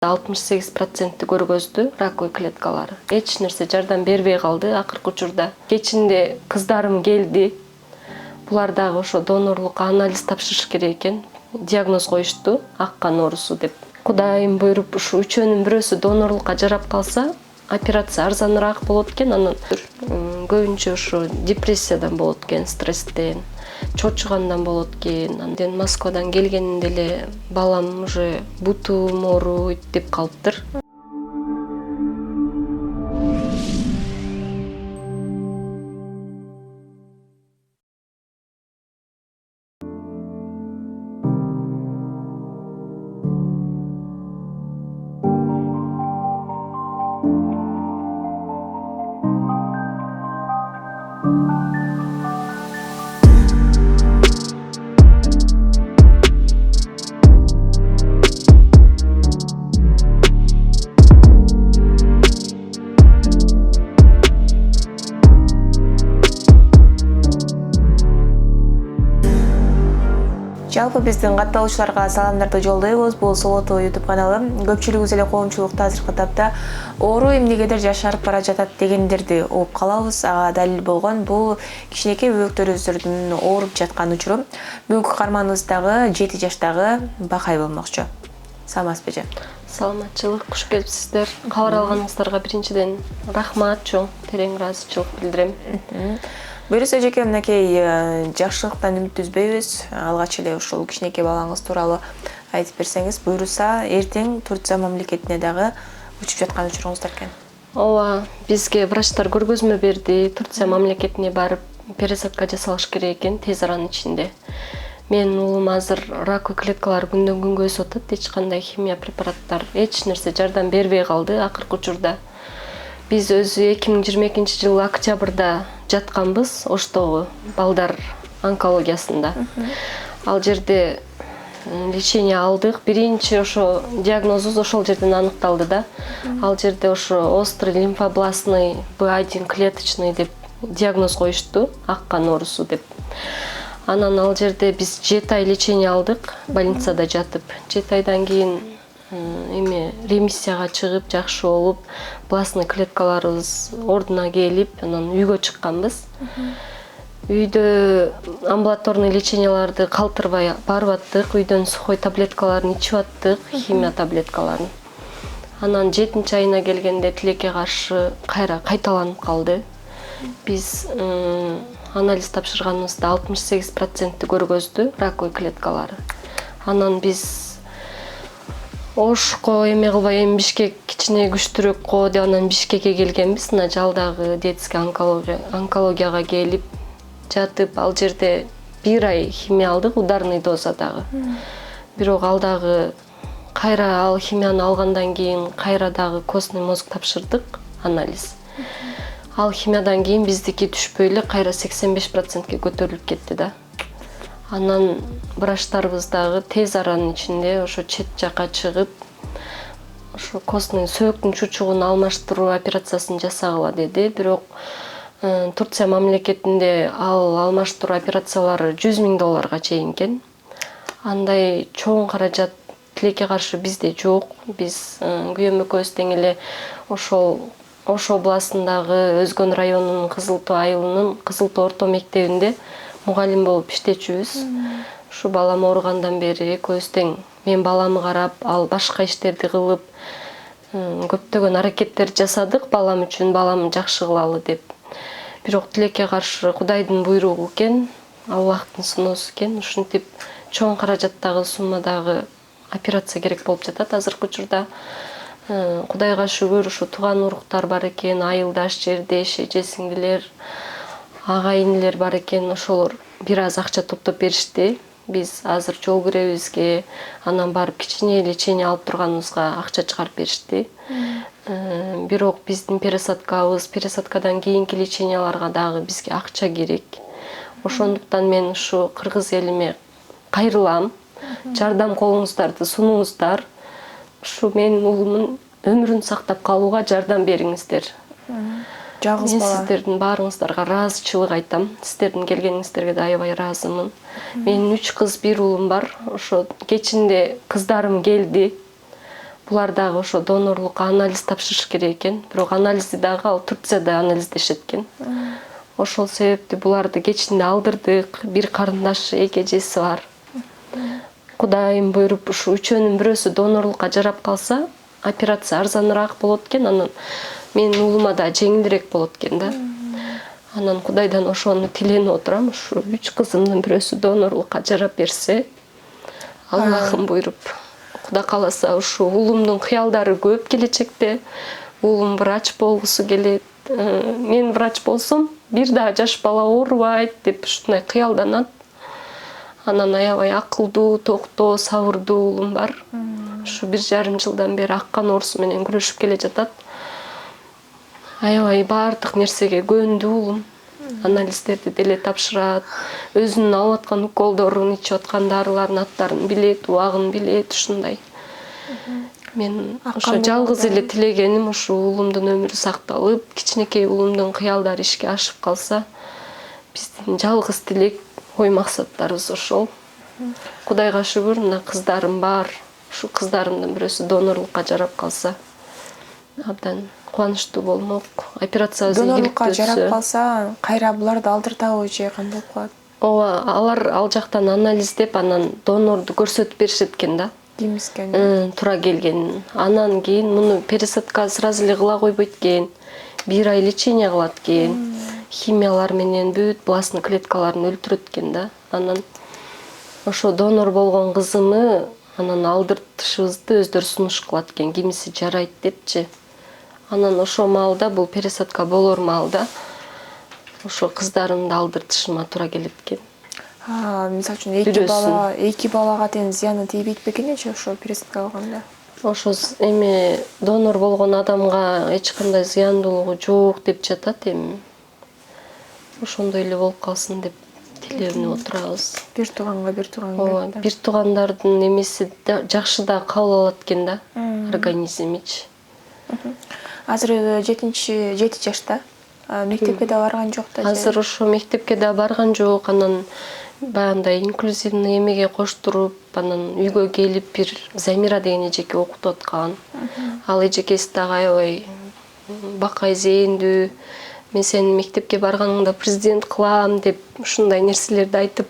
68% көргөздү раковый клеткалары. Эч нерсе жардам бербей калды акыркы учурда. Кечинде кыздарым келди. Булар дагы ошо донорлукка анализ тапшырыш керек экен. Диагноз коюшту, ак кан оорусу деп. Кудайым буйруп ушу үчөөнүн бирөөсү донорлукка жарап калса, операция арзаныраак болот экен. Анан көбүнчө ушу депрессиядан болот экен, стресстен, чочугандан болот экен. Андан Москвадан келгенинде эле балам уже бутум ооруйт деп калыптыр. Жалпы биздин катталуучуларга саламдарды жолдойбуз. Бул Солото YouTube каналы. Көпчүлүгүбүз эле коомчулукта азыркы тапта оору эмнегедир жашарып бара жатат дегендерди угуп калабыз. Ага далил болгон бул кичинекей бөбөктөрүбүздүн ооруп жаткан учуру. Бүгүнкү каарманыбыз дагы 7 жаштагы Бакай болмокчу. Саламатсызбы эже? Саламатчылык, куш келипсиздер. Кабар алганыңыздарга биринчиден рахмат, чоң терең ыраазычылык билдирем. Бирөөсү эжеке, мынакей жакшылыктан үмүт үзбөйбүз. Алгач эле ушул кичинекей балаңыз тууралуу айтып берсеңиз, буйруса эртең Турция мамлекетине дагы учуп жаткан учуруңуздар экен. Ооба, бизге врачтар көргөзмө берди. Турция мамлекетине барып пересадка жасалыш керек экен тез аранын ичинде. Менин уулум азыр раковый клеткалары күндөн күнгө өсүп атат. Эч кандай химия препараттар, эч нерсе жардам бербей калды акыркы учурда. Биз өзү 2022-жылы октябрда жатканбыз Оштогу балдар онкологиясында. Ал жерде лечение алдык. Биринчи ошо диагнозубуз ошол жерден аныкталды да. Ал жерде ошо острый лимфобластный B1 клеточный деп диагноз коюшту, ак кан оорусу деп. Анан ал жерде биз 7 ай лечение алдык, больницада жатып. 7 айдан кийин ремиссияга чыгып, жакшы болуп, бластный клеткаларыбыз ордуна келип, анан үйгө чыкканбыз. Үйдө амбулаторный леченияларды калтырбай барып аттык, үйдөн сухой таблеткаларын ичип аттык, химия таблеткаларын. Анан 7 айына келгенде тилекке каршы кайра кайталанып калды. Биз анализ тапшырганыбызда 68% көргөздү раковый клеткалары. Анан биз Ошко эме кылбай Бишкек кичине күчтүрөөк го деп анан Бишкекке келгенбиз. Мына жалдагы детский онкологияга келип жатып, ал жерде 1 ай химия алдык, ударный дозадагы. Бирок ал дагы кайра ал химияны алгандан кийин кайра дагы костный мозг тапшырдык, анализ. Ал химиядан кийин биздики түшпөй эле кайра 85%ке көтөрүлүп кетти да. Анан врачтарыбыз дагы тез аранын ичинде ошо чет жакка чыгып, ошо костный сөөктүн чучугун алмаштыруу операциясын жасагыла деди. Бирок Турция мамлекетинде ал алмаштыруу операциялары $100,000 чейин экен. Андай чоң каражат тилекке каршы бизде жок. Биз күйөөм экөөбүз тең эле ошол Ош областындагы Өзгөн районунун Кызыл Тоо айылынын Кызыл Тоо орто мектебинде мугалим болуп иштечүбүз. Ушу балам ооругандан бери экөөбүз тең мен баламы карап, ал башка иштерди кылып, көптөгөн аракеттер жасадык балам үчүн, балам жакшы кылалы деп. Бирок тилекке каршы Кудайдын буйругу экен, Аллахтын сыноосу экен. Ушинтип чоң каражаттагы суммадагы операция керек болуп жатат азыркы учурда. Кудайга шүгүр, ушу тууган уруктар бар экен, айылдаш, жердеш, эже-сиңдилер, ага-инилер бар экен, ошолор бир аз акча топтоп беришти. Биз азыр жол киребизге, анан барып кичине лечение алып турганыбызга акча чыгарып беришти. Бирок биздин пересадкадан кийинки леченияларга дагы бизге акча керек. Ошондуктан мен ушу кыргыз элиме кайрылам. Жардам колуңуздарды сунуңуздар. Ушу менин уулумдун өмүрүн сактап калууга жардам бериңиздер. Жалгыз бала. Мен сиздердин баарыңыздарга ыраазычылык айтам. Сиздердин келгениңиздерге да аябай ыраазымын. Менин 3 кыз, 1 уулум бар. Ошо кечинде кыздарым келди. булар дагы ошо донорлукка анализ тапшырыш керек экен. Бирок анализди дагы ал Турцияда анализдешет экен. Ошол себептен буларды кечинде алдырдык. Бир карындаш эжеси бар. Кудайым буйруп ушу үчөөнүн бирөөсү донорлукка жарап калса, операция арзаныраак болот экен. Анан менин уулума да жеңилирээк болот экен да. Анан Кудайдан ошону тиленип отурам. Ушу 3 кызымдын бирөөсү донорлукка жарап берсе, Аллахым буйруп, Кудай кааласа ушу уулумдун кыялдары көп келечекте. Уулум врач болгусу келет. Мен врач болсом, бир дагы жаш бала оорубайт деп ушундай кыялданат. Анан аябай акылдуу, токтоо, сабырдуу уулум бар. Ушу 1,5 жылдан бери аккан оорусу менен күрөшүп келе жатат. Аябай баардык нерсеге көндүү уулум. Анализдерди деле тапшырат. Өзүнүн алып аткан уколдорун, ичип аткан дарылардын аттарын билет, убагын билет, ушундай. Мен ошо жалгыз эле тилегеним ушу уулумдун өмүрү сакталып, кичинекей уулумдун кыялдары ишке ашып калса, биздин жалгыз тилек, ой максаттарыбыз ошол. Кудайга шүгүр, мына кыздарым бар. Ушу кыздарымдын бирөөсү донорлукка жарап калса, абдан кубанычтуу болмок. Операциябыз донорлукка жарап калса, кайра буларды алдыртабы же кандай болуп калат? Ооба, алар ал жактан анализдеп, анан донорду көрсөтүп беришет экен да. Кимискен. Тура келгенин. Анан кийин муну пересадка сразу эле кыла койбойт экен. 1 ай лечение кылат экен. Химиялар менен бүт пластын клеткаларын өлтүрөт экен да. Анан ошо донор болгон кызымы анан алдыртышыбызды өздөрү сунуш кылат экен. Кимиси жарайт депчи. Анан ошо маалда бул пересадка болор маалда ошо кыздарымды алдыртышыма туура келет экен. Мисалы үчүн эки балага тең зыяны тийбейт бекенчи ошо пересадка кылганда? Ошо эми донор болгон адамга эч кандай зыяндуулугу жок деп жатат эми. Ошондой эле болуп калсын деп тиленип отурабыз. Бир тууганга бир тууган керек да. Бир туугандардын эмеси жакшы да кабыл алат экен да, организмичи. Азыр 7 жашта. Мектепке да барган жок да? Азыр ошо мектепке да барган жок. Анан баягындай инклюзивный эмеге коштуруп, анан үйгө келип бир Замира деген эжеке окутуп аткан. Ал эжекеси дагы аябай бакай зээндүү. Мен сени мектепке барганыңда президент кылам деп ушундай нерселерди айтып,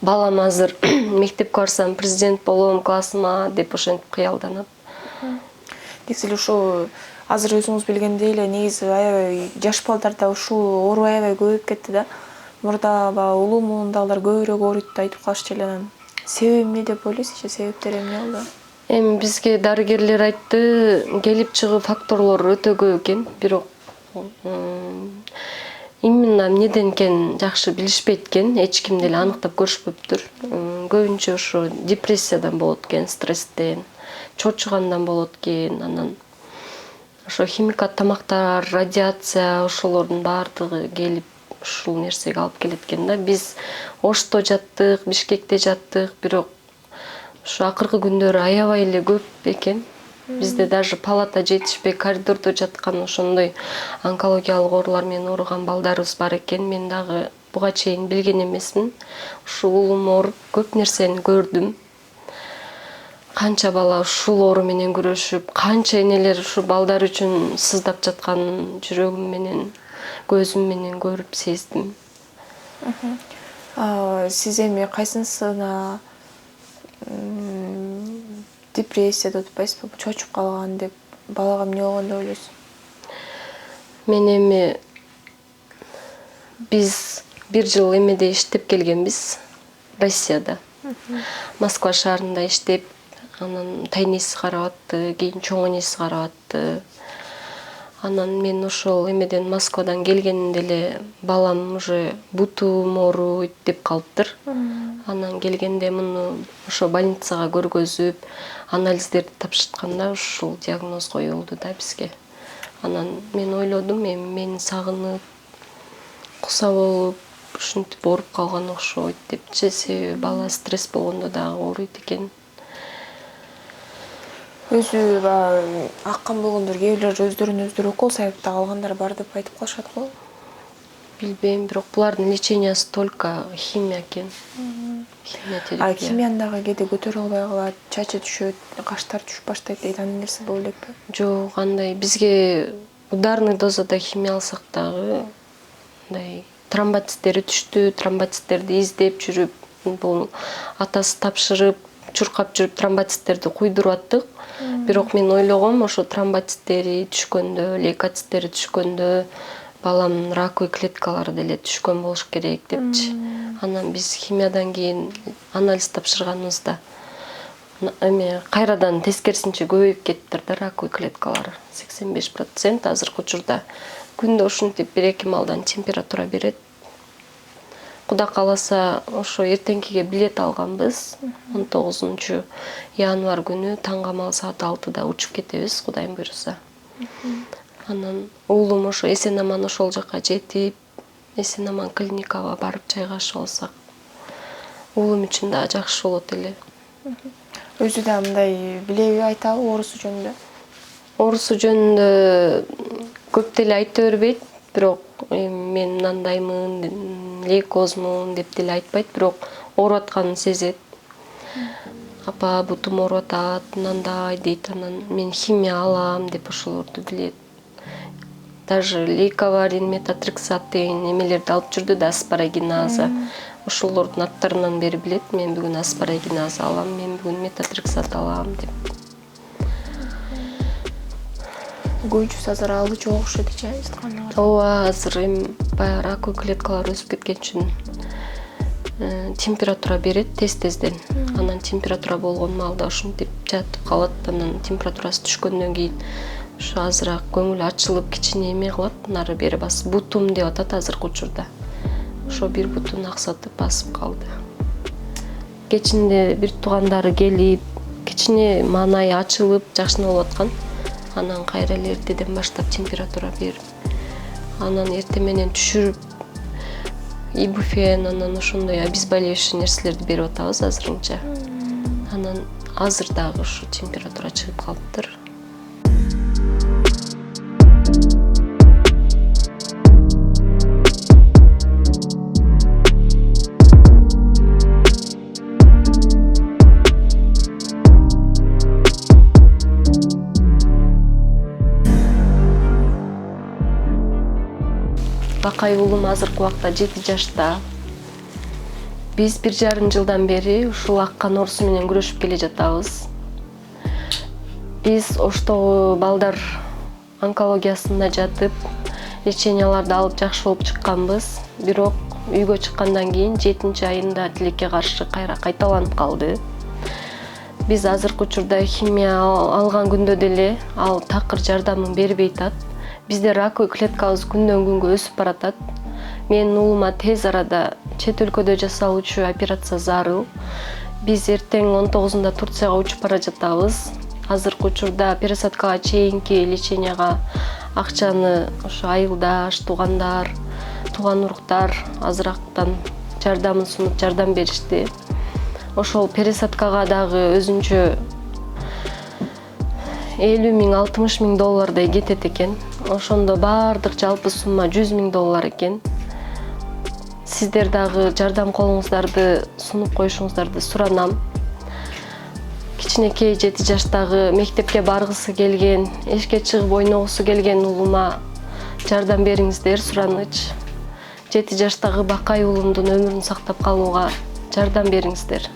балам азыр мектепке барсам президент болом классыма деп ошентип кыялданат. Десек эле ушул азыр өзүңүз билгендей эле негизи аябай жаш балдарда ушул оору аябай көбөйүп кетти да. Мурда улуу муундагылар көбүрөөк ооруйт деп айтып калышчу эле анан. Себеби эмне деп ойлойсузчу? Себептери эмне болду? Эми бизге дарыгерлер айтты, келип чыгуу факторлору өтө көп экен. Бирок именно эмнеден экенин жакшы билишпейт экен, эч ким деле аныктап көрүшпөптүр. Көбүнчө ошо депрессиядан болот экен, стресстен, чочугандан болот экен, анан ошо химикат тамактар, радиация, ошолордун баардыгы келип ушул нерсеге алып келет экен да. Биз Ошто жаттык, Бишкекте жаттык, бирок ушу акыркы күндөрү аябай эле көп экен. Бизде даже палата жетишпей коридордо жаткан ошондой онкологиялык оорулар менен ооруган балдарыбыз бар экен. Мен дагы буга чейин билген эмесмин. Ушул уулум ооруп көп нерсени көрдүм. Канча бала ушул оору менен күрөшүп, канча энелер ушу балдар үчүн сыздап жатканын жүрөгүм менен, көзүм менен көрүп сездим. Сиз эми кайсынысына депрессия деп атпайсызбы, чочуп калган деп, балага эмне болгон деп ойлойсуз? Мен эми биз 1 жыл эмеде иштеп келгенбиз, Россияда. Москва шаарында иштеп, анан тайнеси карап атты, кийин чоң энеси карап атты. Анан мен ошол эмеден Москвадан келгенимде эле балам уже бутум ооруйт деп калыптыр. Анан келгенде муну ошо больницага көргөзүп, анализдерди тапшыртканда ушул диагноз коюлду да бизге. Анан мен ойлодум, эми мени сагынып, куса болуп, ушинтип ооруп калган окшойт депчи, себеби бала стресс болгондо дагы ооруйт экен. Өзү баягы, аккан болгондор, кээ бирлер өздөрүн өздөрү укол салып да калгандар бар деп айтып калышат го. Ошондой эмес беле? Эми ошол Билбейм, бирок булардын лечениясы только химия экен. Химия терапия. Химиянын дагы кээде көтөрө албай калат, чачы түшөт, каштар түшүп баштайт дейт. Андай нерсе боло элекпи? Жок, андай бизге ударный дозада химия алсак дагы андай тромботиттери түштү, тромботиттерди издеп жүрүп, бул атасы тапшырып, чуркап жүрүп тромботиттерди куйдуруп аттык. Бирок мен ойлогом, ошо тромботиттери түшкөндө, лейкоциттери түшкөндө баламдын раковый клеткалары деле түшкөн болуш керек депчи. Анан биз химиядан кийин анализ тапшырганыбызда эме кайрадан тескерисинче көбөйүп кетиптир да раковый клеткалар. 85% азыркы учурда күндө ушинтип 1-2 малдан температура берет. Кудай кааласа, ошо эртеңкиге билет алганбыз. 19 январь күнү таңгамал саат 6-да учуп кетебиз, Кудайым буйруса. Анан уулум ошо эсен-аман ошол жака жетип, эсен-аман клиникага барып жайгашып алсак, уулум үчүн да жакшы болот эле. Өзү да мындай билеби айтабы оорусу жөнүндө? Оорусу жөнүндө көп деле айта бербейт, бирок мен мындаймын, лейкозмун деп деле айтпайт, бирок ооруп атканын сезет. Апа, бутум ооруп атат, мындай дейт, анан мен химия алам деп ошолорду билет. Даже лейковарин, метатрексат деген эмелерди алып жүрдү да, аспарагиназа. Ошолордун аттарынан бери билет, мен бүгүн аспарагиназа алам, мен бүгүн метатрексат алам деп. Көйчүсү азыр алуу жок окшойт эч айтканына. Ооба, азыр эми баягы раковый клеткалар өсүп кеткен үчүн температура берет тез-тезден. Анан температура болгон маалда ушинтип жатып калат, анан температурасы түшкөндөн кийин ошо азыраак көңүл ачылып, кичине эме кылат, нары бери басып, бутум деп атат азыркы учурда. Ошо бир бутун аксатып басып калды. Кечинде бир туугандары келип, кичине маанайы ачылып, жакшына болуп аткан. Анан кайра эле эртеден баштап температура берип, анан эртең менен түшүрүп, ибуфен, анан ошондой обезболивающий нерселерди берип атабыз азырынча. Анан азыр дагы ушу температура чыгып калыптыр. Бакай уулум азыркы убакта 7 жашта. Биз 1,5 жылдан бери ушул аккан оорусу менен күрөшүп келе жатабыз. Биз оштогу балдар онкологиясына жатып, леченияларды алып жакшы болуп чыкканбыз. Бирок үйгө чыккандан кийин 7-айында тилекке каршы кайра кайталанып калды. Биз азыркы учурда химия алган күндө деле ал такыр жардамын бербей атат. Бизде раковый клеткабыз күндөн күнгө өсүп баратат. Менин уулума тез арада чет өлкөдө жасалуучу операция зарыл. Биз эртең 19-да Турцияга учуп бара жатабыз. Азыркы учурда пересадкага чейинки леченияга акчаны ошо айылдаш, туугандар, тууган уруктар азырактан жардамын сунуп жардам беришти. Ошол пересадкага дагы өзүнчө 50 000–60 000 доллардай кетет экен. Ошондо баардык жалпы сумма 100 000 доллар экен. Сиздер дагы жардам колуңуздарды сунуп коюшуңуздарды суранам. Кичинекей 7 жаштагы мектепке баргысы келген, эшикке чыгып ойногусу келген уулума жардам бериңиздер, сураныч. 7 жаштагы бакай уулумдун өмүрүн сактап калууга жардам бериңиздер.